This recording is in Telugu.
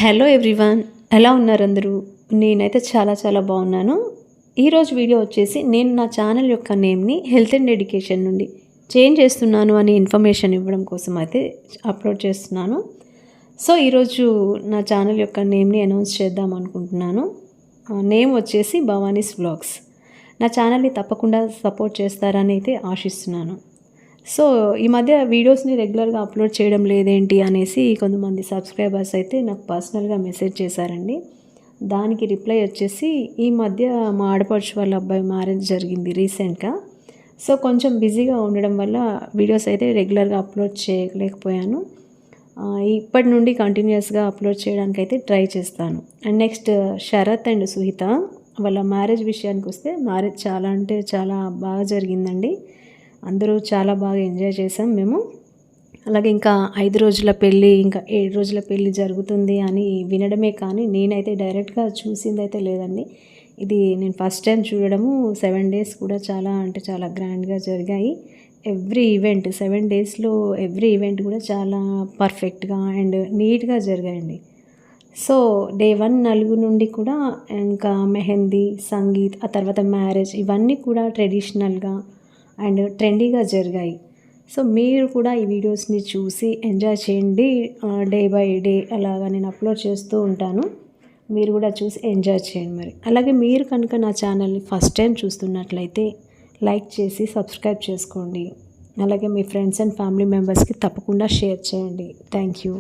హలో ఎవ్రీవన్, ఎలా ఉన్నారు అందరూ? నేనైతే చాలా చాలా బాగున్నాను. ఈరోజు వీడియో వచ్చేసి నేను నా ఛానల్ యొక్క నేమ్ని హెల్త్ అండ్ ఎడ్యుకేషన్ నుండి చేంజ్ చేస్తున్నాను అని ఇన్ఫర్మేషన్ ఇవ్వడం కోసం అయితే అప్లోడ్ చేస్తున్నాను. సో ఈరోజు నా ఛానల్ యొక్క నేమ్ని అనౌన్స్ చేద్దాం అనుకుంటున్నాను. నేమ్ వచ్చేసి భవానీస్ వ్లాగ్స్. నా ఛానల్ని తప్పకుండా సపోర్ట్ చేస్తారని అయితే ఆశిస్తున్నాను. సో ఈ మధ్య వీడియోస్ని రెగ్యులర్గా అప్లోడ్ చేయడం లేదేంటి అనేసి కొంతమంది సబ్స్క్రైబర్స్ అయితే నాకు పర్సనల్గా మెసేజ్ చేశారండి. దానికి రిప్లై వచ్చేసి, ఈ మధ్య మా ఆడపడుచు వాళ్ళ అబ్బాయి మ్యారేజ్ జరిగింది రీసెంట్గా. సో కొంచెం బిజీగా ఉండడం వల్ల వీడియోస్ అయితే రెగ్యులర్గా అప్లోడ్ చేయలేకపోయాను. ఇప్పటి నుండి కంటిన్యూస్గా అప్లోడ్ చేయడానికి అయితే ట్రై చేస్తాను. And next Sharath and Suhitha వాళ్ళ మ్యారేజ్ విషయానికి వస్తే, మ్యారేజ్ చాలా అంటే చాలా బాగా జరిగిందండి. అందరూ చాలా బాగా ఎంజాయ్ చేసాం మేము. అలాగే ఇంకా 5 రోజుల పెళ్ళి, ఇంకా 7 రోజుల పెళ్ళి జరుగుతుంది అని వినడమే కానీ నేనైతే డైరెక్ట్గా చూసిందైతే లేదండి. ఇది నేను ఫస్ట్ టైం చూడడము. 7 డేస్ కూడా చాలా అంటే చాలా గ్రాండ్గా జరిగాయి. ఎవ్రీ ఈవెంట్ 7 డేస్లో ఎవ్రీ ఈవెంట్ కూడా చాలా పర్ఫెక్ట్గా అండ్ నీట్గా జరిగాయండి. సో డే 1 నలుగు నుండి కూడా ఇంకా మెహందీ, సంగీత్, ఆ తర్వాత మ్యారేజ్, ఇవన్నీ కూడా ట్రెడిషనల్గా అండ్ ట్రెండీగా జరిగాయి. సో మీరు కూడా ఈ వీడియోస్ని చూసి ఎంజాయ్ చేయండి. డే బై డే అలాగా నేను అప్లోడ్ చేస్తూ ఉంటాను. మీరు కూడా చూసి ఎంజాయ్ చేయండి. మరి అలాగే మీరు కనుక నా ఛానల్ని ఫస్ట్ టైం చూస్తున్నట్లయితే లైక్ చేసి సబ్స్క్రైబ్ చేసుకోండి. అలాగే మీ ఫ్రెండ్స్ అండ్ ఫ్యామిలీ మెంబర్స్కి తప్పకుండా షేర్ చేయండి. Thank you.